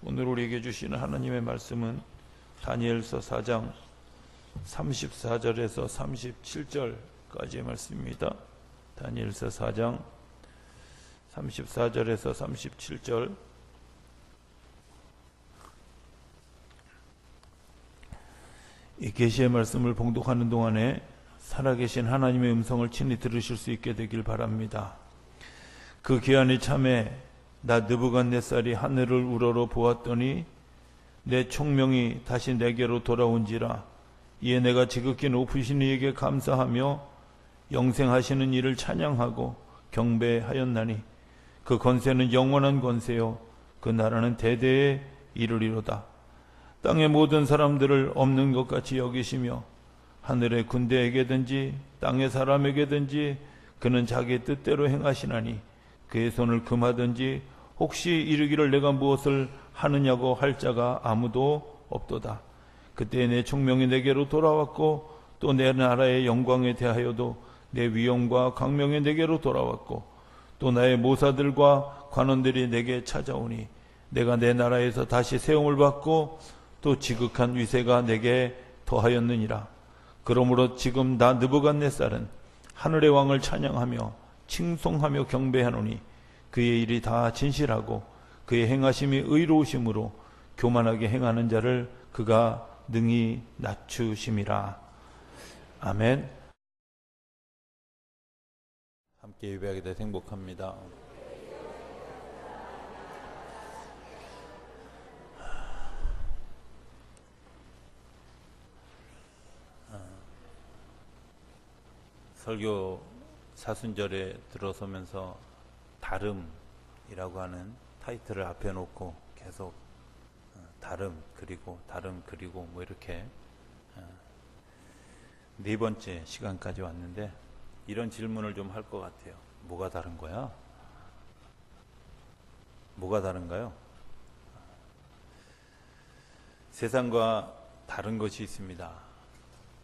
오늘 우리에게 주시는 하나님의 말씀은 다니엘서 4장 34절에서 37절까지의 말씀입니다. 다니엘서 4장 34절에서 37절. 이 계시의 말씀을 봉독하는 동안에 살아계신 하나님의 음성을 친히 들으실 수 있게 되길 바랍니다. 그 기한이 참에 나 느부갓네살이 하늘을 우러러 보았더니 내 총명이 다시 내게로 돌아온지라. 이에 내가 지극히 높으신 이에게 감사하며 영생하시는 이를 찬양하고 경배하였나니 그 권세는 영원한 권세요 그 나라는 대대에 이르리로다. 땅의 모든 사람들을 없는 것 같이 여기시며 하늘의 군대에게든지 땅의 사람에게든지 그는 자기 뜻대로 행하시나니 그의 손을 금하든지 혹시 이르기를 내가 무엇을 하느냐고 할 자가 아무도 없도다. 그때 내 총명이 내게로 돌아왔고 또 내 나라의 영광에 대하여도 내 위엄과 강명이 내게로 돌아왔고 또 나의 모사들과 관원들이 내게 찾아오니 내가 내 나라에서 다시 세움을 받고 또 지극한 위세가 내게 더하였느니라. 그러므로 지금 나 느부갓네살은 하늘의 왕을 찬양하며 칭송하며 경배하노니 그의 일이 다 진실하고 그의 행하심이 의로우심으로 교만하게 행하는 자를 그가 능히 낮추심이라. 아멘. 함께 예배하게 돼서 행복합니다. 설교 사순절에 들어서면서 다름이라고 하는 타이틀을 앞에 놓고 계속 다름 그리고 뭐 이렇게 네 번째 시간까지 왔는데 이런 질문을 좀 할 것 같아요. 뭐가 다른 거야? 뭐가 다른가요? 세상과 다른 것이 있습니다.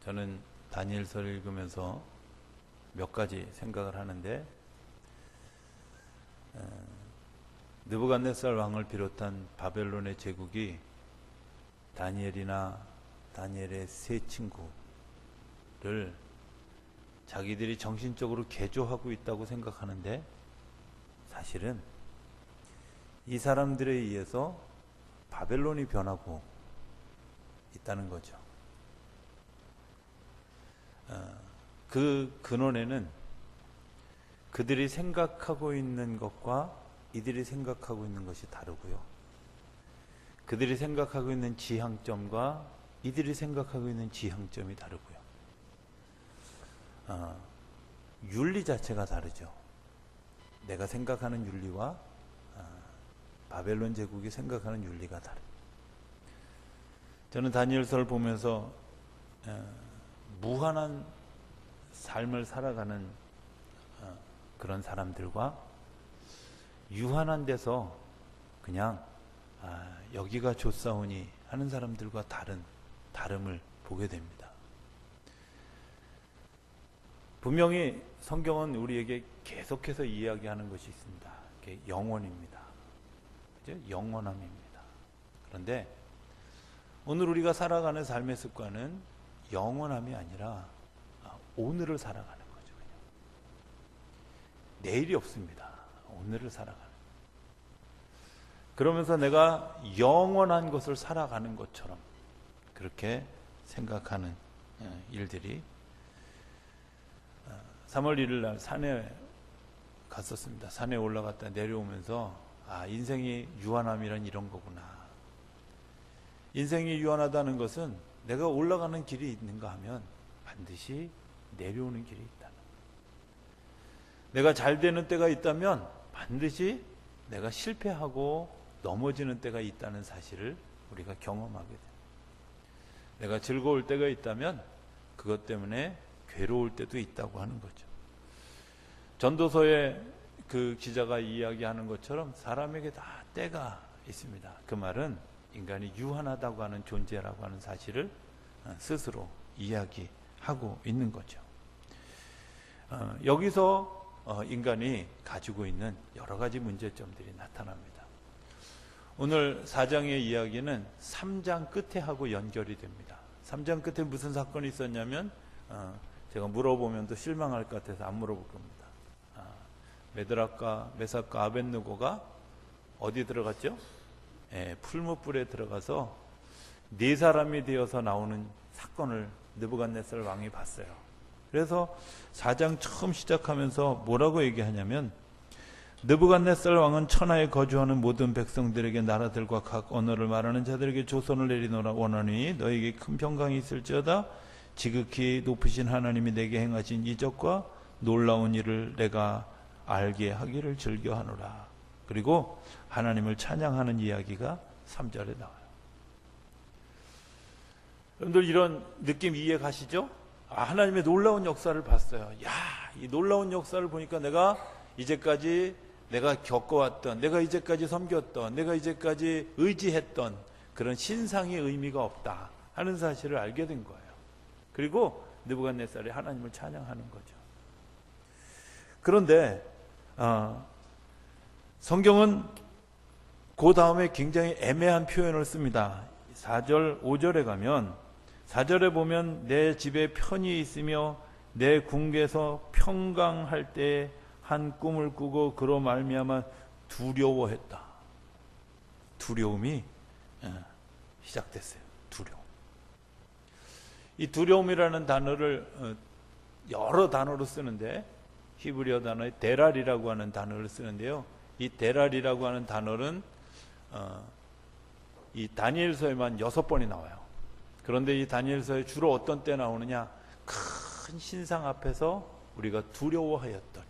저는 다니엘서를 읽으면서 몇 가지 생각을 하는데 느부갓네살 왕을 비롯한 바벨론의 제국이 다니엘이나 다니엘의 세 친구를 자기들이 정신적으로 개조하고 있다고 생각하는데 사실은 이 사람들에 의해서 바벨론이 변하고 있다는 거죠. 그 근원에는 그들이 생각하고 있는 것과 이들이 생각하고 있는 것이 다르고요. 그들이 생각하고 있는 지향점과 이들이 생각하고 있는 지향점이 다르고요. 윤리 자체가 다르죠. 내가 생각하는 윤리와 바벨론 제국이 생각하는 윤리가 다르죠. 저는 다니엘서를 보면서 무한한 삶을 살아가는 그런 사람들과 유한한 데서 그냥 여기가 좋사오니 하는 사람들과 다름을 보게 됩니다. 분명히 성경은 우리에게 계속해서 이야기하는 것이 있습니다. 그게 영원입니다. 그죠? 영원함입니다. 그런데 오늘 우리가 살아가는 삶의 습관은 영원함이 아니라 오늘을 살아가는 거죠. 그냥. 내일이 없습니다. 오늘을 살아가는. 그러면서 내가 영원한 것을 살아가는 것처럼 그렇게 생각하는 일들이 3월 1일 날 산에 갔었습니다. 산에 올라갔다 내려오면서 인생이 유한함이란 이런 거구나. 인생이 유한하다는 것은 내가 올라가는 길이 있는가 하면 반드시 내려오는 길이 있다는 거예요. 내가 잘 되는 때가 있다면 반드시 내가 실패하고 넘어지는 때가 있다는 사실을 우리가 경험하게 됩니다. 내가 즐거울 때가 있다면 그것 때문에 괴로울 때도 있다고 하는 거죠. 전도서에 그 기자가 이야기하는 것처럼 사람에게 다 때가 있습니다. 그 말은 인간이 유한하다고 하는 존재라고 하는 사실을 스스로 이야기하고 있는 거죠. 여기서 인간이 가지고 있는 여러 가지 문제점들이 나타납니다. 오늘 4장의 이야기는 3장 끝에 하고 연결이 됩니다. 3장 끝에 무슨 사건이 있었냐면 제가 물어보면 또 실망할 것 같아서 안 물어볼 겁니다. 메드락과 메삭과 아벳느고가 어디 들어갔죠? 풀무불에 들어가서 네 사람이 되어서 나오는 사건을 느부갓네살 왕이 봤어요. 그래서 4장 처음 시작하면서 뭐라고 얘기하냐면, 느부갓네살 왕은 천하에 거주하는 모든 백성들에게 나라들과 각 언어를 말하는 자들에게 조선을 내리노라 원하니 너에게 큰 평강이 있을지어다. 지극히 높으신 하나님이 내게 행하신 이적과 놀라운 일을 내가 알게 하기를 즐겨하노라. 그리고 하나님을 찬양하는 이야기가 3절에 나와요. 여러분들 이런 느낌 이해 가시죠? 하나님의 놀라운 역사를 봤어요. 이 놀라운 역사를 보니까 내가 이제까지 내가 겪어왔던, 내가 이제까지 섬겼던, 내가 이제까지 의지했던 그런 신상의 의미가 없다 하는 사실을 알게 된 거예요. 그리고 느부갓네살이 하나님을 찬양하는 거죠. 그런데 성경은 그 다음에 굉장히 애매한 표현을 씁니다. 4절, 5절에 가면, 4절에 보면 내 집에 편히 있으며 내 궁계에서 평강할 때 한 꿈을 꾸고 그로 말미암아 두려워했다. 두려움이 시작됐어요. 두려움. 이 두려움이라는 단어를 여러 단어로 쓰는데, 히브리어 단어에 데랄이라고 하는 단어를 쓰는데요. 이 데랄이라고 하는 단어는 이 다니엘서에만 6번이 나와요. 그런데 이 다니엘서에 주로 어떤 때 나오느냐? 큰 신상 앞에서 우리가 두려워하였더니,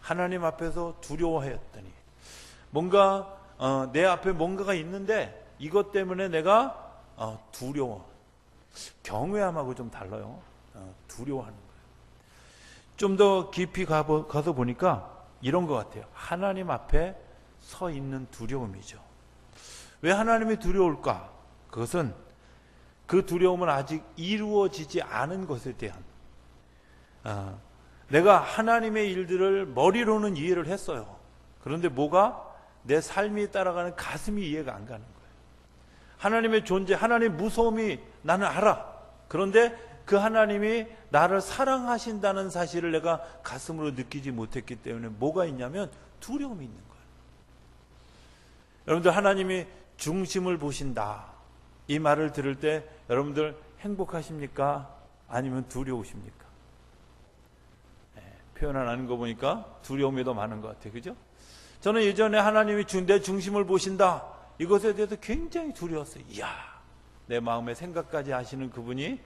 하나님 앞에서 두려워하였더니, 뭔가 내 앞에 뭔가가 있는데 이것 때문에 내가 두려워. 경외함하고 좀 달라요. 두려워하는 거예요. 좀 더 깊이 가서 보니까 이런 것 같아요. 하나님 앞에 서 있는 두려움이죠. 왜 하나님이 두려울까? 그것은 그 두려움은 아직 이루어지지 않은 것에 대한, 내가 하나님의 일들을 머리로는 이해를 했어요. 그런데 뭐가 내 삶이 따라가는 가슴이 이해가 안 가는 거예요. 하나님의 존재, 하나님의 무서움이 나는 알아. 그런데 그 하나님이 나를 사랑하신다는 사실을 내가 가슴으로 느끼지 못했기 때문에 뭐가 있냐면 두려움이 있는 거예요. 여러분들, 하나님이 중심을 보신다, 이 말을 들을 때 여러분들 행복하십니까? 아니면 두려우십니까? 표현 안 하는 거 보니까 두려움이 더 많은 것 같아요. 그죠? 저는 예전에 하나님이 내 중심을 보신다, 이것에 대해서 굉장히 두려웠어요. 이야, 내 마음의 생각까지 아시는 그분이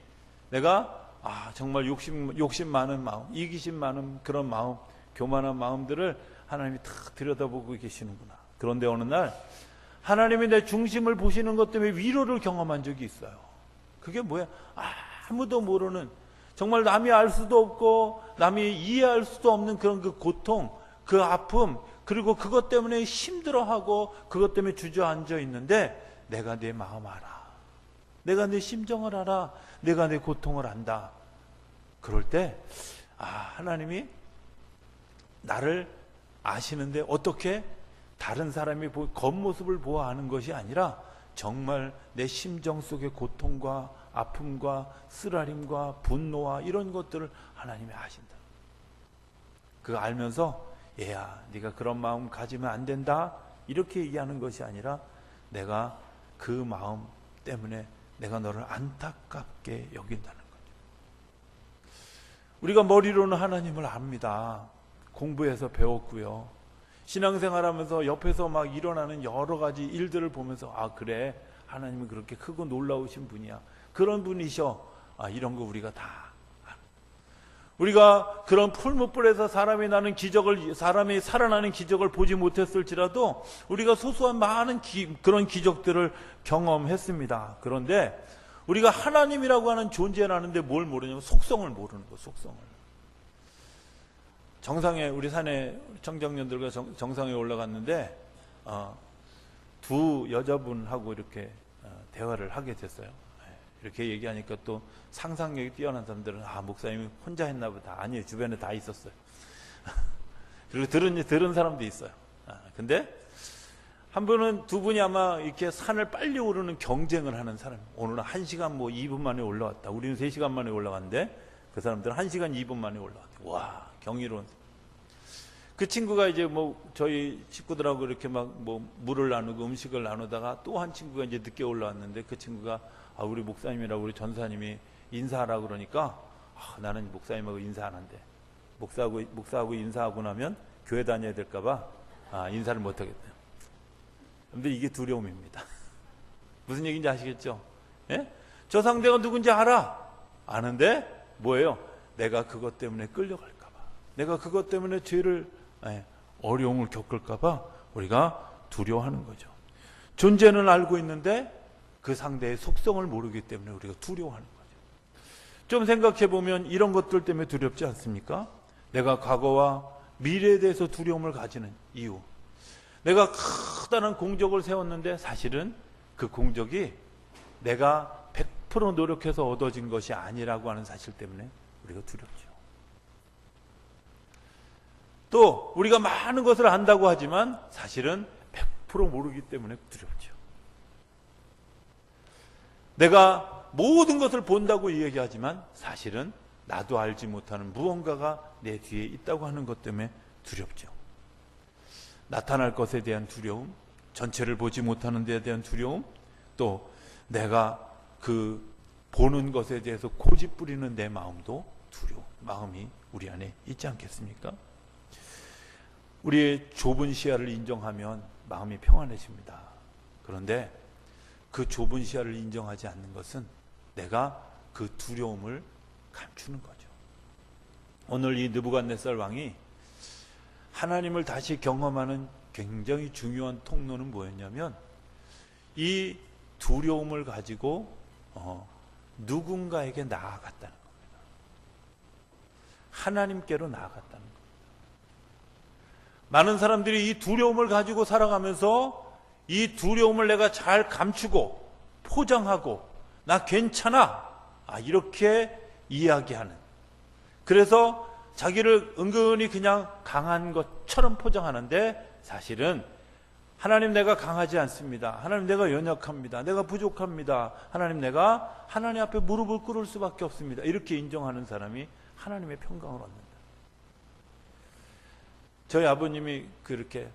내가 정말 욕심 많은 마음, 이기심 많은 그런 마음, 교만한 마음들을 하나님이 탁 들여다보고 계시는구나. 그런데 어느 날 하나님이 내 중심을 보시는 것 때문에 위로를 경험한 적이 있어요. 그게 뭐야? 아무도 모르는, 정말 남이 알 수도 없고 남이 이해할 수도 없는 그런 그 고통, 그 아픔, 그리고 그것 때문에 힘들어하고 그것 때문에 주저앉아 있는데 내가 내 마음 알아. 내가 내 심정을 알아. 내가 내 고통을 안다. 그럴 때 하나님이 나를 아시는데 어떻게 다른 사람이 겉모습을 보아하는 것이 아니라 정말 내 심정 속의 고통과 아픔과 쓰라림과 분노와 이런 것들을 하나님이 아신다. 그거 알면서 얘야, 네가 그런 마음 가지면 안 된다, 이렇게 얘기하는 것이 아니라 내가 그 마음 때문에 내가 너를 안타깝게 여긴다는 거죠. 우리가 머리로는 하나님을 압니다. 공부해서 배웠고요. 신앙생활하면서 옆에서 막 일어나는 여러 가지 일들을 보면서 그래, 하나님은 그렇게 크고 놀라우신 분이야, 그런 분이셔, 이런 거 우리가 다, 우리가 그런 풀무불에서 사람이 살아나는 기적을 보지 못했을지라도 우리가 소소한 많은 그런 기적들을 경험했습니다. 그런데 우리가 하나님이라고 하는 존재를 아는데 뭘 모르냐면 속성을 모르는 거예요. 속성을. 정상에, 우리 산에 청장년들과 정상에 올라갔는데 두 여자분하고 이렇게 대화를 하게 됐어요. 이렇게 얘기하니까 또 상상력이 뛰어난 사람들은 목사님이 혼자 했나 보다. 아니에요, 주변에 다 있었어요. 그리고 들은 사람도 있어요. 근데 한 분은, 두 분이 아마 이렇게 산을 빨리 오르는 경쟁을 하는 사람. 오늘은 1시간 뭐 2분 만에 올라왔다. 우리는 3시간 만에 올라갔는데 그 사람들은 1시간 2분 만에 올라왔다. 와, 경이로운. 그 친구가 이제 뭐 저희 식구들하고 이렇게 막 뭐 물을 나누고 음식을 나누다가 또 한 친구가 이제 늦게 올라왔는데 그 친구가 우리 목사님이라고 우리 전사님이 인사하라고 그러니까 나는 목사님하고 인사 안 한대. 목사하고 인사하고 나면 교회 다녀야 될까봐 인사를 못 하겠대요. 근데 이게 두려움입니다. 무슨 얘기인지 아시겠죠? 예? 저 상대가 누군지 알아. 아는데 뭐예요? 내가 그것 때문에 끌려갈까봐, 내가 그것 때문에 죄를 어려움을 겪을까봐 우리가 두려워하는 거죠. 존재는 알고 있는데 그 상대의 속성을 모르기 때문에 우리가 두려워하는 거죠. 좀 생각해 보면 이런 것들 때문에 두렵지 않습니까? 내가 과거와 미래에 대해서 두려움을 가지는 이유. 내가 커다란 공적을 세웠는데 사실은 그 공적이 내가 100% 노력해서 얻어진 것이 아니라고 하는 사실 때문에 우리가 두렵죠. 또 우리가 많은 것을 안다고 하지만 사실은 100% 모르기 때문에 두렵죠. 내가 모든 것을 본다고 얘기하지만 사실은 나도 알지 못하는 무언가가 내 뒤에 있다고 하는 것 때문에 두렵죠. 나타날 것에 대한 두려움, 전체를 보지 못하는 데에 대한 두려움, 또 내가 그 보는 것에 대해서 고집 부리는 내 마음도 두려움, 마음이 우리 안에 있지 않겠습니까? 우리의 좁은 시야를 인정하면 마음이 평안해집니다. 그런데 그 좁은 시야를 인정하지 않는 것은 내가 그 두려움을 감추는 거죠. 오늘 이 느부갓네살 왕이 하나님을 다시 경험하는 굉장히 중요한 통로는 뭐였냐면 이 두려움을 가지고 누군가에게 나아갔다는 겁니다. 하나님께로 나아갔다는 겁니다. 많은 사람들이 이 두려움을 가지고 살아가면서 이 두려움을 내가 잘 감추고 포장하고 나 괜찮아 이렇게 이야기하는, 그래서 자기를 은근히 그냥 강한 것처럼 포장하는데 사실은 하나님 내가 강하지 않습니다. 하나님 내가 연약합니다. 내가 부족합니다. 하나님 내가 하나님 앞에 무릎을 꿇을 수밖에 없습니다. 이렇게 인정하는 사람이 하나님의 평강을 얻는다. 저희 아버님이 그렇게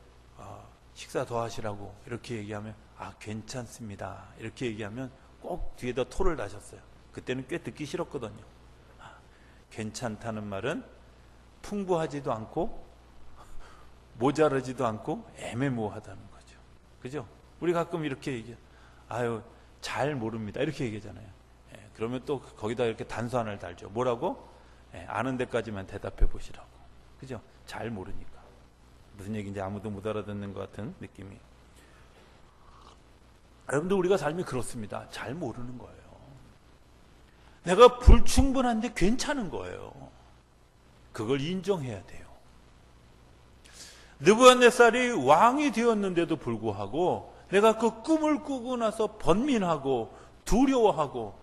식사 더 하시라고 이렇게 얘기하면 괜찮습니다. 이렇게 얘기하면 꼭 뒤에다 토를 다셨어요. 그때는 꽤 듣기 싫었거든요. 괜찮다는 말은 풍부하지도 않고 모자라지도 않고 애매모호하다는 거죠. 그죠? 우리 가끔 이렇게 얘기해요. 잘 모릅니다. 이렇게 얘기하잖아요. 그러면 또 거기다 이렇게 단수 하나를 달죠. 뭐라고? 아는 데까지만 대답해 보시라고. 그죠? 잘 모르니까. 무슨 얘기인지 아무도 못 알아듣는 것 같은 느낌이. 여러분들, 우리가 삶이 그렇습니다. 잘 모르는 거예요. 내가 불충분한데 괜찮은 거예요. 그걸 인정해야 돼요. 느부갓네살이 왕이 되었는데도 불구하고 내가 그 꿈을 꾸고 나서 번민하고 두려워하고,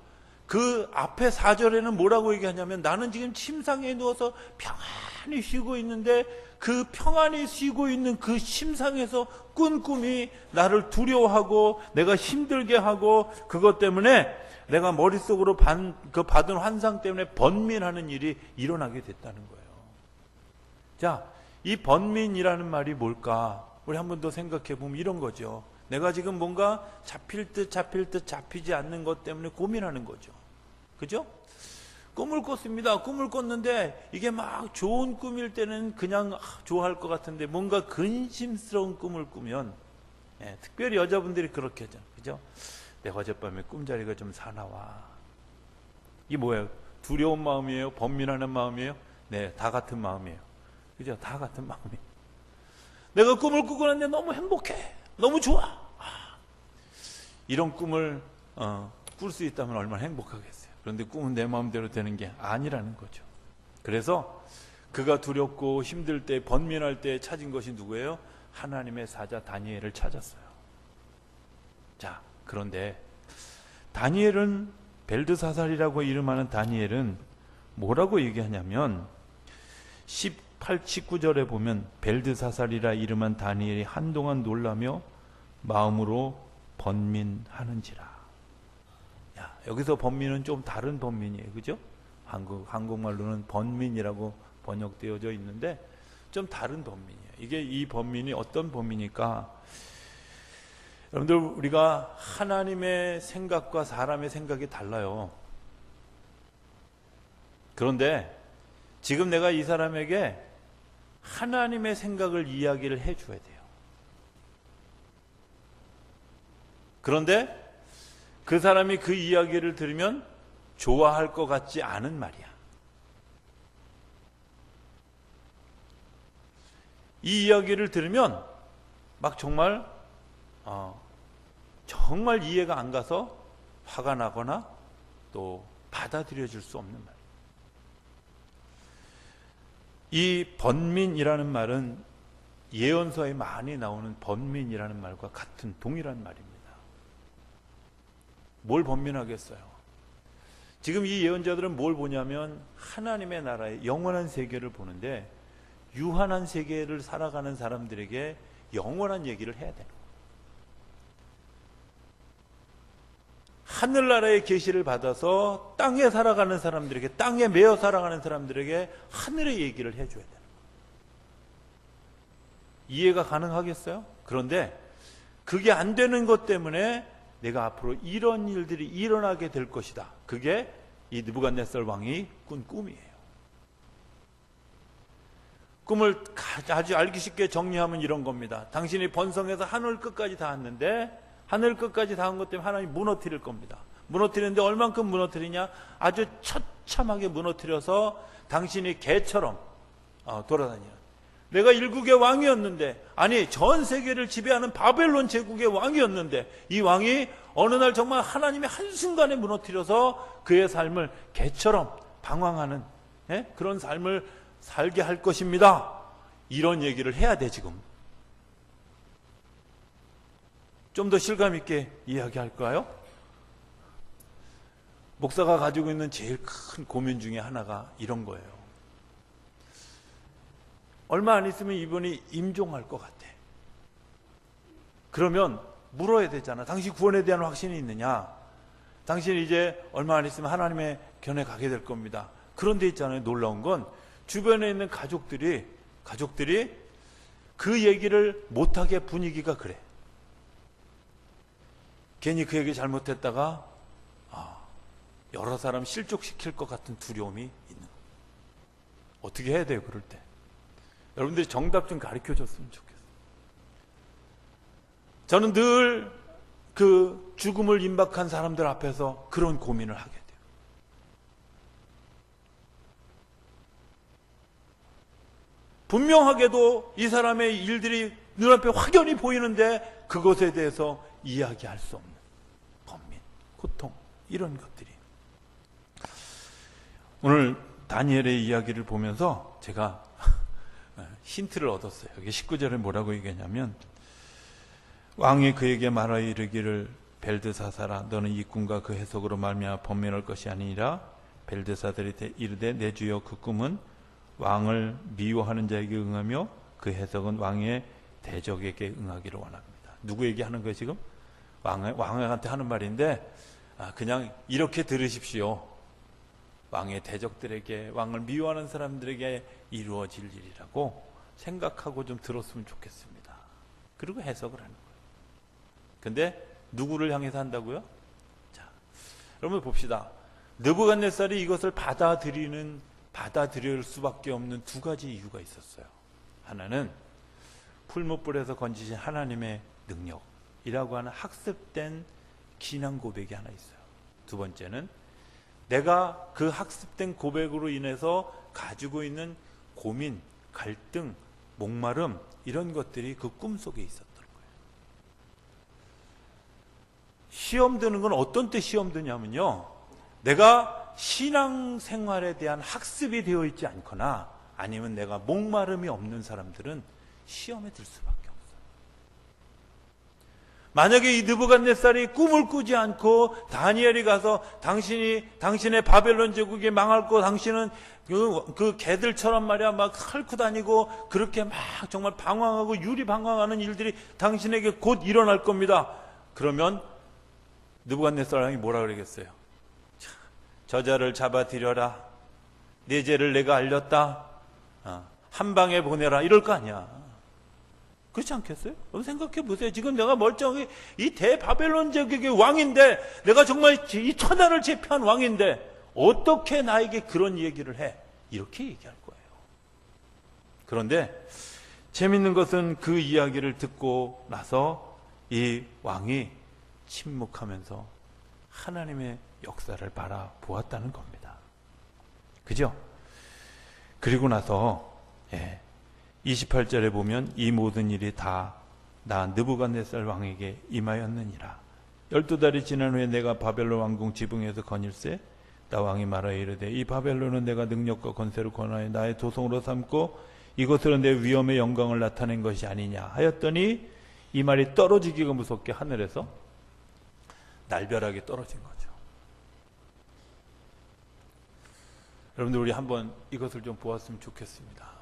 그 앞에 4절에는 뭐라고 얘기하냐면 나는 지금 침상에 누워서 평안히 쉬고 있는데 그 평안히 쉬고 있는 그 침상에서 꾼 꿈이 나를 두려워하고 내가 힘들게 하고 그것 때문에 내가 머릿속으로 받은 환상 때문에 번민하는 일이 일어나게 됐다는 거예요. 자, 이 번민이라는 말이 뭘까? 우리 한 번 더 생각해 보면 이런 거죠. 내가 지금 뭔가 잡힐 듯 잡히지 않는 것 때문에 고민하는 거죠. 그죠? 꿈을 꿨습니다. 꿈을 꿨는데 이게 막 좋은 꿈일 때는 그냥 좋아할 것 같은데 뭔가 근심스러운 꿈을 꾸면, 특별히 여자분들이 그렇게 하죠. 그죠? 내가 어젯밤에 꿈자리가 좀 사나와. 이게 뭐예요? 두려운 마음이에요? 번민하는 마음이에요? 네, 다 같은 마음이에요. 그죠? 다 같은 마음이에요. 내가 꿈을 꾸고 났는데 너무 행복해. 너무 좋아. 이런 꿈을 꿀 수 있다면 얼마나 행복하겠어요. 그런데 꿈은 내 마음대로 되는 게 아니라는 거죠. 그래서 그가 두렵고 힘들 때, 번민할 때 찾은 것이 누구예요? 하나님의 사자 다니엘을 찾았어요. 자, 그런데 다니엘은, 벨드사살이라고 이름하는 다니엘은 뭐라고 얘기하냐면 18, 19절에 보면 벨드사살이라 이름한 다니엘이 한동안 놀라며 마음으로 번민하는지라. 야, 여기서 번민은 좀 다른 번민이에요. 그죠? 한국말로는 번민이라고 번역되어져 있는데 좀 다른 번민이에요. 이게 이 번민이 어떤 번민일까? 여러분들, 우리가 하나님의 생각과 사람의 생각이 달라요. 그런데 지금 내가 이 사람에게 하나님의 생각을 이야기를 해줘야 돼요. 그런데 그 사람이 그 이야기를 들으면 좋아할 것 같지 않은 말이야. 이 이야기를 들으면 막 정말 이해가 안 가서 화가 나거나 또 받아들여질 수 없는 말. 이 번민이라는 말은 예언서에 많이 나오는 번민이라는 말과 같은 동일한 말입니다. 뭘 번민하겠어요? 지금 이 예언자들은 뭘 보냐면 하나님의 나라의 영원한 세계를 보는데 유한한 세계를 살아가는 사람들에게 영원한 얘기를 해야 되는 거예요. 하늘나라의 계시를 받아서 땅에 살아가는 사람들에게, 땅에 매여 살아가는 사람들에게 하늘의 얘기를 해줘야 되는 거예요. 이해가 가능하겠어요? 그런데 그게 안 되는 것 때문에 내가 앞으로 이런 일들이 일어나게 될 것이다. 그게 이 느부갓네살 왕이 꾼 꿈이에요. 꿈을 아주 알기 쉽게 정리하면 이런 겁니다. 당신이 번성해서 하늘 끝까지 닿았는데 하늘 끝까지 닿은 것 때문에 하나님이 무너뜨릴 겁니다. 무너뜨리는데 얼만큼 무너뜨리냐? 아주 처참하게 무너뜨려서 당신이 개처럼 돌아다니는. 내가 일국의 왕이었는데, 아니 전 세계를 지배하는 바벨론 제국의 왕이었는데 이 왕이 어느 날 정말 하나님의 한순간에 무너뜨려서 그의 삶을 개처럼 방황하는 그런 삶을 살게 할 것입니다. 이런 얘기를 해야 돼. 지금 좀 더 실감 있게 이야기할까요? 목사가 가지고 있는 제일 큰 고민 중에 하나가 이런 거예요. 얼마 안 있으면 이분이 임종할 것 같아. 그러면 물어야 되잖아. 당신 구원에 대한 확신이 있느냐? 당신이 이제 얼마 안 있으면 하나님의 견에 가게 될 겁니다. 그런데 있잖아요. 놀라운 건 주변에 있는 가족들이 그 얘기를 못하게 분위기가 그래. 괜히 그 얘기 잘못했다가 여러 사람 실족시킬 것 같은 두려움이 있는 거예요. 어떻게 해야 돼요? 그럴 때 여러분들이 정답 좀 가르쳐줬으면 좋겠어요. 저는 늘 그 죽음을 임박한 사람들 앞에서 그런 고민을 하게 돼요. 분명하게도 이 사람의 일들이 눈앞에 확연히 보이는데 그것에 대해서 이야기할 수 없는 번민, 고통, 이런 것들이. 오늘 다니엘의 이야기를 보면서 제가 힌트를 얻었어요. 여기 19절에 뭐라고 얘기하냐면, 왕이 그에게 말하여 이르기를 벨드사사라, 너는 이 꿈과 그 해석으로 말미암아 번민할 것이 아니라 벨드사들이 이르되 내 주여 그 꿈은 왕을 미워하는 자에게 응하며 그 해석은 왕의 대적에게 응하기를 원합니다. 누구에게 하는 거예요 지금? 왕한테 하는 말인데 그냥 이렇게 들으십시오. 왕의 대적들에게, 왕을 미워하는 사람들에게 이루어질 일이라고 생각하고 좀 들었으면 좋겠습니다. 그리고 해석을 하는 거예요. 근데 누구를 향해서 한다고요? 자, 여러분 봅시다. 느부갓네살이 이것을 받아들일 수밖에 없는 두 가지 이유가 있었어요. 하나는 풀무불에서 건지신 하나님의 능력이라고 하는 학습된 기난 고백이 하나 있어요. 두 번째는 내가 그 학습된 고백으로 인해서 가지고 있는 고민, 갈등, 목마름, 이런 것들이 그 꿈속에 있었던 거예요. 시험 드는 건 어떤 때 시험 드냐면요, 내가 신앙생활에 대한 학습이 되어 있지 않거나 아니면 내가 목마름이 없는 사람들은 시험에 들 수밖에 없어요. 만약에 이 느부갓네살이 꿈을 꾸지 않고 다니엘이 가서 당신의 바벨론 제국이 망할 거 당신은 그 개들처럼 말이야 막 핥고 다니고 그렇게 막 정말 방황하고 유리방황하는 일들이 당신에게 곧 일어날 겁니다. 그러면 느부갓네살 왕이 뭐라 그러겠어요? 저자를 잡아들여라. 내 죄를 내가 알렸다. 한 방에 보내라. 이럴 거 아니야. 그렇지 않겠어요? 여러분 생각해 보세요. 지금 내가 멀쩡히 이 대바벨론 제국의 왕인데, 내가 정말 이 천하를 제패한 왕인데 어떻게 나에게 그런 얘기를 해? 이렇게 얘기할 거예요. 그런데 재밌는 것은 그 이야기를 듣고 나서 이 왕이 침묵하면서 하나님의 역사를 바라보았다는 겁니다. 그죠? 그리고 나서 28절에 보면 이 모든 일이 다 나 느부갓네살 왕에게 임하였느니라. 12달이 지난 후에 내가 바벨론 왕궁 지붕에서 거닐세 나 왕이 말하여 이르되 이 바벨론은 내가 능력과 권세를 권하여 나의 도성으로 삼고 이것으로 내 위엄의 영광을 나타낸 것이 아니냐 하였더니 이 말이 떨어지기가 무섭게 하늘에서 날벼락이 떨어진 거죠. 여러분들 우리 한번 이것을 좀 보았으면 좋겠습니다.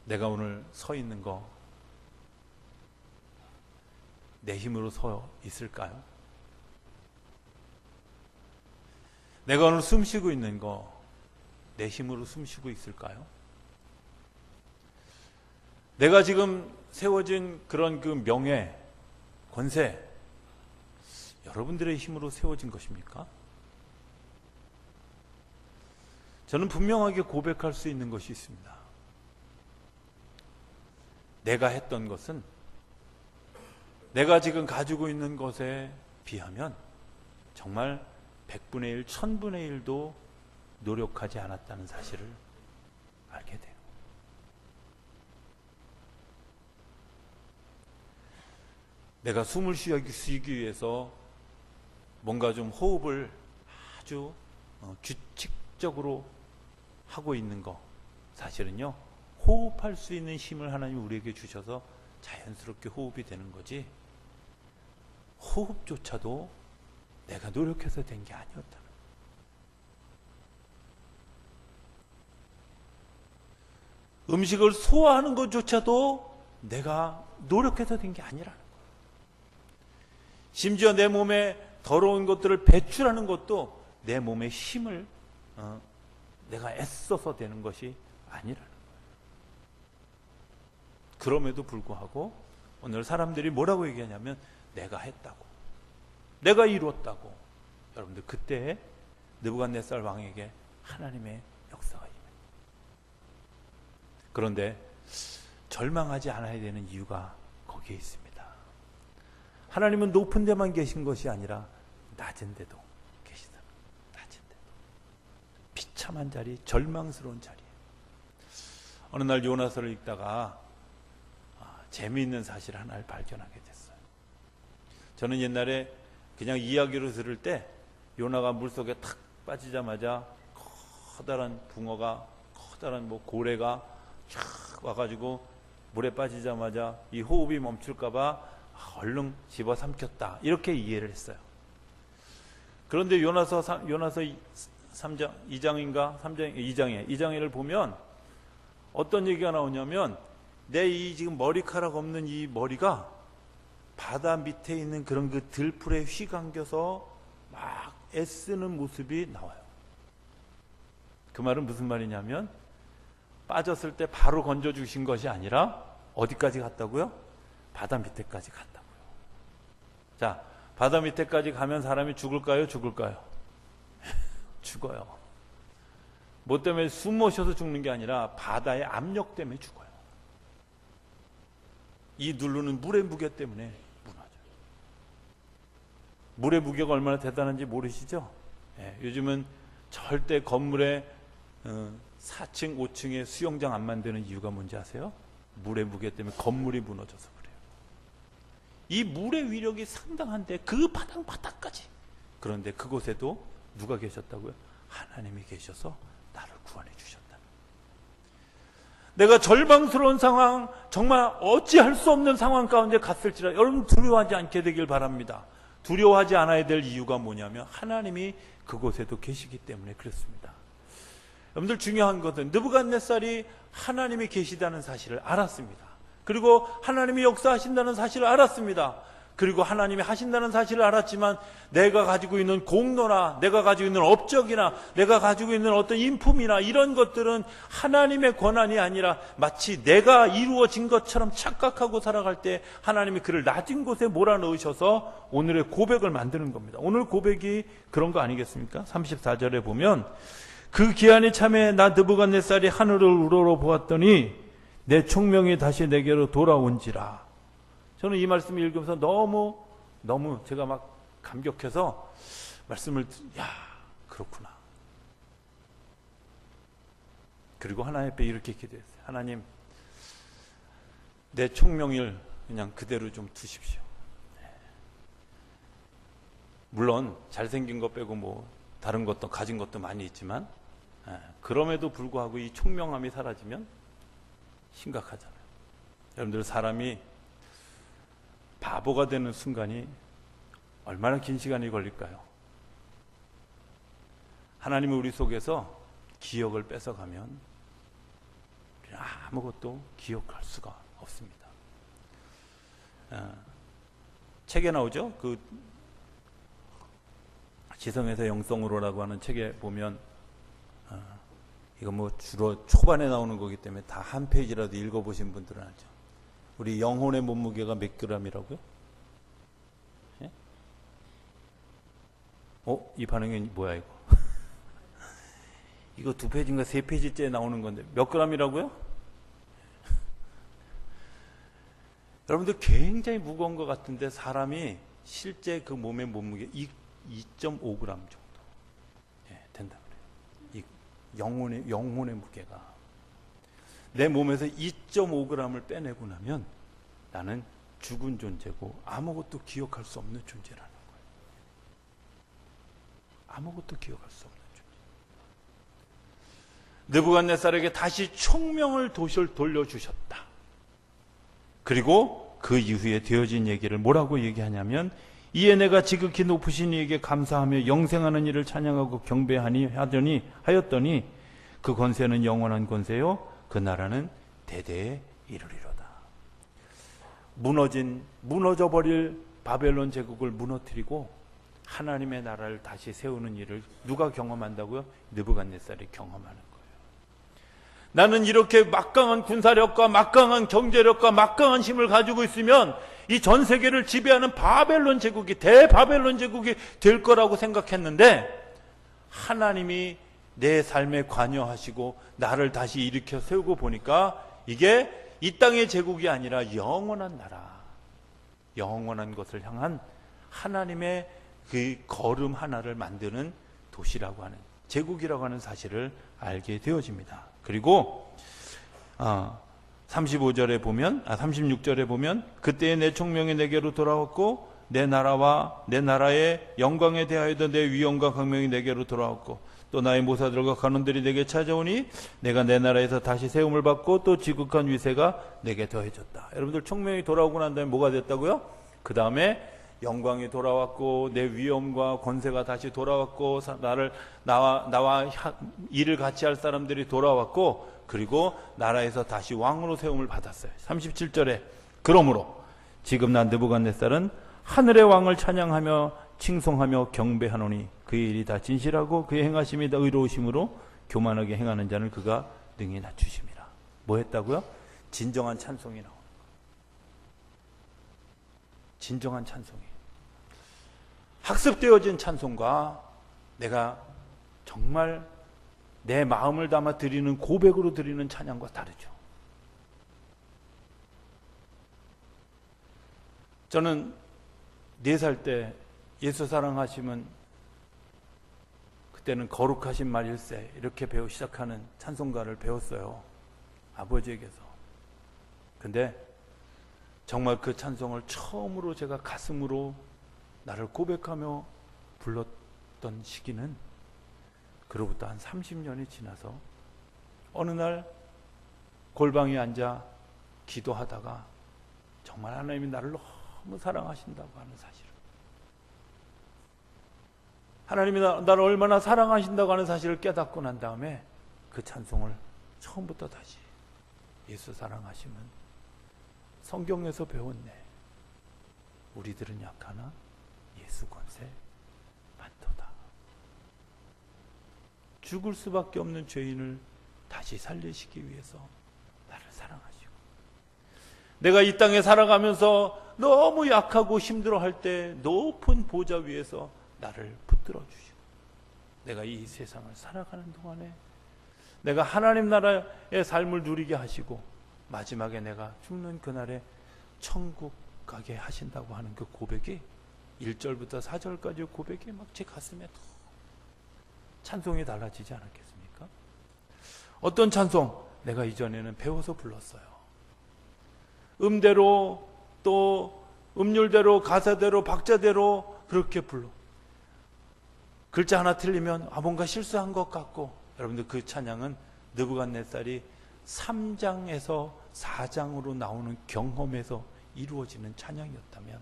내가 오늘 서 있는 거 내 힘으로 서 있을까요? 내가 오늘 숨 쉬고 있는 거 내 힘으로 숨 쉬고 있을까요? 내가 지금 세워진 그런 그 명예, 권세 여러분들의 힘으로 세워진 것입니까? 저는 분명하게 고백할 수 있는 것이 있습니다. 내가 했던 것은 내가 지금 가지고 있는 것에 비하면 정말 100분의 1, 1000분의 1도 노력하지 않았다는 사실을 알게 돼요. 내가 숨을 쉬기 위해서 뭔가 좀 호흡을 아주 규칙적으로 하고 있는 거, 사실은요 호흡할 수 있는 힘을 하나님 우리에게 주셔서 자연스럽게 호흡이 되는 거지, 호흡조차도 내가 노력해서 된 게 아니었다. 음식을 소화하는 것조차도 내가 노력해서 된 게 아니라는 거예요. 심지어 내 몸에 더러운 것들을 배출하는 것도 내 몸의 힘을 내가 애써서 되는 것이 아니라는 거예요. 그럼에도 불구하고 오늘 사람들이 뭐라고 얘기하냐면 내가 했다고, 내가 이루었다고. 여러분들 그때 느부갓네살 왕에게 하나님의 역사가 임해요. 그런데 절망하지 않아야 되는 이유가 거기에 있습니다. 하나님은 높은 데만 계신 것이 아니라 낮은 데도 계시다. 낮은 데도. 비참한 자리, 절망스러운 자리에. 어느 날 요나서를 읽다가 재미있는 사실 하나를 발견하게 됐어요. 저는 옛날에 그냥 이야기로 들을 때 요나가 물속에 탁 빠지자마자 커다란 붕어가, 커다란 고래가 쫙 와가지고 물에 빠지자마자 이 호흡이 멈출까봐 얼른 집어삼켰다, 이렇게 이해를 했어요. 그런데 요나서 3장 2장인가 3장 2장을 보면 어떤 얘기가 나오냐면 내 이 지금 머리카락 없는 이 머리가 바다 밑에 있는 그런 그 들풀에 휘감겨서 막 애쓰는 모습이 나와요. 그 말은 무슨 말이냐면 빠졌을 때 바로 건져주신 것이 아니라 어디까지 갔다고요? 바다 밑에까지 갔다고요. 자, 바다 밑에까지 가면 사람이 죽을까요? 죽을까요? 죽어요. 뭐 때문에 숨 못 쉬어서 죽는 게 아니라 바다의 압력 때문에 죽어요. 이 누르는 물의 무게 때문에 무너져요. 물의 무게가 얼마나 대단한지 모르시죠? 요즘은 절대 건물에 4층, 5층에 수영장 안 만드는 이유가 뭔지 아세요? 물의 무게 때문에 건물이 무너져서 그래요. 이 물의 위력이 상당한데 그 바닥까지. 그런데 그곳에도 누가 계셨다고요? 하나님이 계셔서 나를 구원해 주셨다. 내가 절망스러운 상황, 정말 어찌할 수 없는 상황 가운데 갔을지라 여러분 두려워하지 않게 되길 바랍니다. 두려워하지 않아야 될 이유가 뭐냐면 하나님이 그곳에도 계시기 때문에 그렇습니다. 여러분들 중요한 것은 느부갓네살이 하나님이 계시다는 사실을 알았습니다. 그리고 하나님이 역사하신다는 사실을 알았습니다. 그리고 하나님이 하신다는 사실을 알았지만 내가 가지고 있는 공로나 내가 가지고 있는 업적이나 내가 가지고 있는 어떤 인품이나 이런 것들은 하나님의 권한이 아니라 마치 내가 이루어진 것처럼 착각하고 살아갈 때 하나님이 그를 낮은 곳에 몰아넣으셔서 오늘의 고백을 만드는 겁니다. 오늘 고백이 그런 거 아니겠습니까? 34절에 보면 그 기한이 참에 나 느부갓네살이 하늘을 우러러 보았더니 내 총명이 다시 내게로 돌아온지라. 저는 이 말씀을 읽으면서 너무 제가 막 감격해서 말씀을 그렇구나. 그리고 하나님 앞에 이렇게 기도했어요. 하나님, 내 총명을 그냥 그대로 좀 두십시오. 물론 잘생긴 것 빼고 뭐 다른 것도 가진 것도 많이 있지만 그럼에도 불구하고 이 총명함이 사라지면 심각하잖아요. 여러분들 사람이 바보가 되는 순간이 얼마나 긴 시간이 걸릴까요? 하나님은 우리 속에서 기억을 뺏어가면 아무것도 기억할 수가 없습니다. 책에 나오죠? 그 지성에서 영성으로라고 하는 책에 보면 이거 뭐 주로 초반에 나오는 거기 때문에 다 한 페이지라도 읽어보신 분들은 알죠. 우리 영혼의 몸무게가 몇 그램이라고요? 예? 이 반응이 뭐야 이거? 이거 2페이지인가 3페이지째 나오는 건데 몇 그램이라고요? 여러분들 굉장히 무거운 것 같은데 사람이 실제 그 몸의 몸무게 2.5g 정도 된다 그래요. 이 영혼의 무게가 내 몸에서 2.5g을 빼내고 나면 나는 죽은 존재고 아무것도 기억할 수 없는 존재라는 거예요. 아무것도 기억할 수 없는 존재. 느부갓네살에게 다시 총명을 돌려주셨다. 그리고 그 이후에 되어진 얘기를 뭐라고 얘기하냐면 이에 내가 지극히 높으신 이에게 감사하며 영생하는 이를 찬양하고 경배하니 하였더니 그 권세는 영원한 권세요 그 나라는 대대에 이르리로다. 무너져버릴 바벨론 제국을 무너뜨리고 하나님의 나라를 다시 세우는 일을 누가 경험한다고요? 느부갓네살이 경험하는 거예요. 나는 이렇게 막강한 군사력과 막강한 경제력과 막강한 힘을 가지고 있으면 이 전 세계를 지배하는 바벨론 제국이 대바벨론 제국이 될 거라고 생각했는데 하나님이 내 삶에 관여하시고 나를 다시 일으켜 세우고 보니까 이게 이 땅의 제국이 아니라 영원한 나라, 영원한 것을 향한 하나님의 그 걸음 하나를 만드는 도시라고 하는, 제국이라고 하는 사실을 알게 되어집니다. 그리고 36절에 보면 그때에 내 총명이 내게로 돌아왔고 내 나라와 내 나라의 영광에 대하여도 내 위엄과 강명이 내게로 돌아왔고 또 나의 모사들과 간원들이 내게 찾아오니 내가 내 나라에서 다시 세움을 받고 또 지극한 위세가 내게 더해졌다. 여러분들 총명이 돌아오고 난 다음에 뭐가 됐다고요? 그 다음에 영광이 돌아왔고 내 위엄과 권세가 다시 돌아왔고 나와 일을 같이 할 사람들이 돌아왔고 그리고 나라에서 다시 왕으로 세움을 받았어요. 37절에 그러므로 지금 난 느부갓네살은 하늘의 왕을 찬양하며 칭송하며 경배하노니 그의 일이 다 진실하고 그의 행하심이 다 의로우심으로 교만하게 행하는 자는 그가 능히 낮추심이라. 뭐 했다고요? 진정한 찬송이 나오는 거예요. 진정한 찬송이. 학습되어진 찬송과 내가 정말 내 마음을 담아 드리는 고백으로 드리는 찬양과 다르죠. 저는 4살 때 예수 사랑하시면 그때는 거룩하신 말일세 이렇게 시작하는 찬송가를 배웠어요. 아버지에게서. 근데 정말 그 찬송을 처음으로 제가 가슴으로 나를 고백하며 불렀던 시기는 그로부터 한 30년이 지나서 어느 날 골방에 앉아 기도하다가 정말 하나님이 나를 너무 사랑하신다고 하는 사실을, 하나님이 나를 얼마나 사랑하신다고 하는 사실을 깨닫고 난 다음에 그 찬송을 처음부터 다시, 예수 사랑하심은 성경에서 배웠네, 우리들은 약하나 예수 권세 많도다. 죽을 수밖에 없는 죄인을 다시 살리시기 위해서 나를 사랑하시고, 내가 이 땅에 살아가면서 너무 약하고 힘들어할 때 높은 보좌 위에서 나를 붙들어 주시고, 내가 이 세상을 살아가는 동안에 내가 하나님 나라의 삶을 누리게 하시고, 마지막에 내가 죽는 그날에 천국 가게 하신다고 하는 그 고백이 1절부터 4절까지의 고백이 막 제 가슴에 더 찬송이 달라지지 않았겠습니까? 어떤 찬송? 내가 이전에는 배워서 불렀어요. 음대로, 또 음률대로, 가사대로, 박자대로 그렇게 불러. 글자 하나 틀리면 뭔가 실수한 것 같고, 여러분들 그 찬양은 느부갓네살이 3장에서 4장으로 나오는 경험에서 이루어지는 찬양이었다면,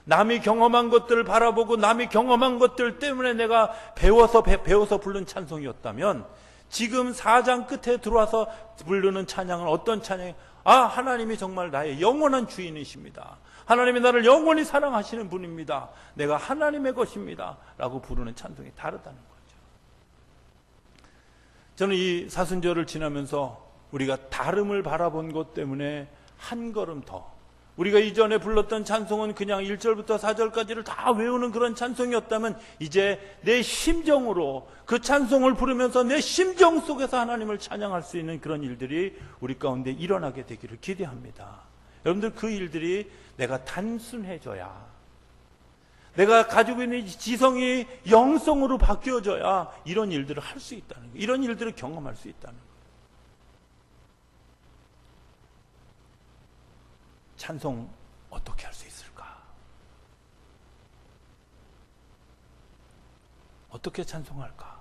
남이 경험한 것들을 바라보고 남이 경험한 것들 때문에 내가 배워서 부른 찬송이었다면, 지금 4장 끝에 들어와서 부르는 찬양은 어떤 찬양이? 하나님이 정말 나의 영원한 주인이십니다. 하나님이 나를 영원히 사랑하시는 분입니다. 내가 하나님의 것입니다. 라고 부르는 찬송이 다르다는 거죠. 저는 이 사순절을 지나면서 우리가 다름을 바라본 것 때문에 한 걸음 더, 우리가 이전에 불렀던 찬송은 그냥 1절부터 4절까지를 다 외우는 그런 찬송이었다면, 이제 내 심정으로 그 찬송을 부르면서 내 심정 속에서 하나님을 찬양할 수 있는 그런 일들이 우리 가운데 일어나게 되기를 기대합니다. 여러분들, 그 일들이 내가 단순해져야, 내가 가지고 있는 지성이 영성으로 바뀌어져야 이런 일들을 할 수 있다는 거예요. 이런 일들을 경험할 수 있다는 거예요. 찬송 어떻게 할 수 있을까? 어떻게 찬송할까?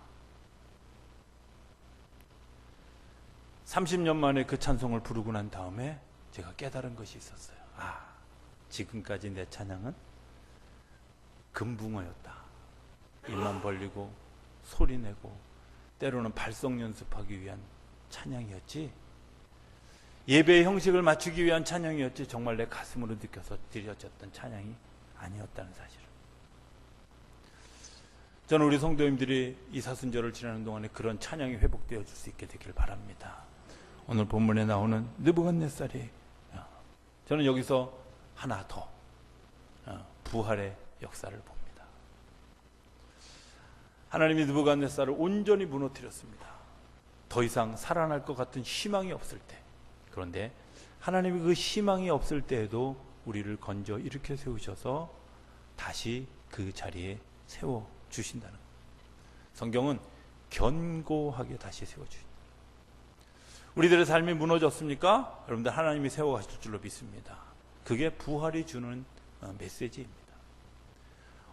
30년 만에 그 찬송을 부르고 난 다음에 제가 깨달은 것이 있었어요. 지금까지 내 찬양은 금붕어였다. 입만 벌리고 소리내고 때로는 발성 연습하기 위한 찬양이었지, 예배의 형식을 맞추기 위한 찬양이었지, 정말 내 가슴으로 느껴서 드려졌던 찬양이 아니었다는 사실을. 저는 우리 성도님들이 이 사순절을 지나는 동안에 그런 찬양이 회복되어 줄 수 있게 되길 바랍니다. 오늘 본문에 나오는 느부갓네살이, 저는 여기서 하나 더 부활의 역사를 봅니다. 하나님이 느부갓네살을 온전히 무너뜨렸습니다. 더 이상 살아날 것 같은 희망이 없을 때, 그런데 하나님이 그 희망이 없을 때에도 우리를 건져 일으켜 세우셔서 다시 그 자리에 세워주신다는 거예요. 성경은 견고하게 다시 세워주신다. 우리들의 삶이 무너졌습니까? 여러분들, 하나님이 세워가실 줄로 믿습니다. 그게 부활이 주는 메시지입니다.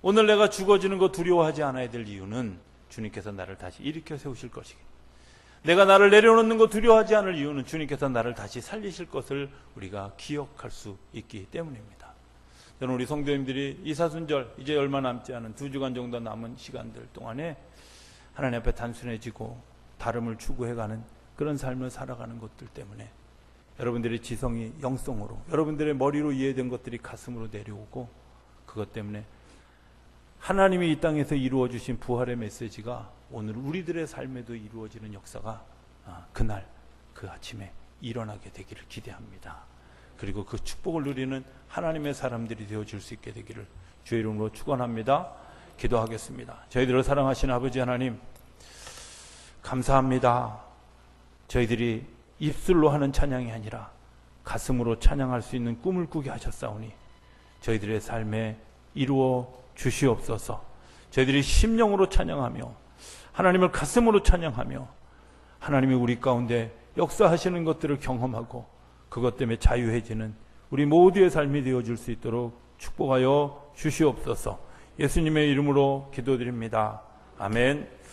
오늘 내가 죽어지는 거 두려워하지 않아야 될 이유는 주님께서 나를 다시 일으켜 세우실 것이기, 내가 나를 내려놓는 거 두려워하지 않을 이유는 주님께서 나를 다시 살리실 것을 우리가 기억할 수 있기 때문입니다. 저는 우리 성도님들이 이 사순절, 이제 얼마 남지 않은 2주간 정도 남은 시간들 동안에 하나님 앞에 단순해지고 다름을 추구해가는 그런 삶을 살아가는 것들 때문에 여러분들의 지성이 영성으로, 여러분들의 머리로 이해된 것들이 가슴으로 내려오고, 그것 때문에 하나님이 이 땅에서 이루어 주신 부활의 메시지가 오늘 우리들의 삶에도 이루어지는 역사가 그날 그 아침에 일어나게 되기를 기대합니다. 그리고 그 축복을 누리는 하나님의 사람들이 되어줄 수 있게 되기를 주의 이름으로 축원합니다. 기도하겠습니다. 저희들을 사랑하시는 아버지 하나님, 감사합니다. 저희들이 입술로 하는 찬양이 아니라 가슴으로 찬양할 수 있는 꿈을 꾸게 하셨사오니 저희들의 삶에 이루어 주시옵소서. 저희들이 심령으로 찬양하며 하나님을 가슴으로 찬양하며 하나님이 우리 가운데 역사하시는 것들을 경험하고 그것 때문에 자유해지는 우리 모두의 삶이 되어줄 수 있도록 축복하여 주시옵소서. 예수님의 이름으로 기도드립니다. 아멘.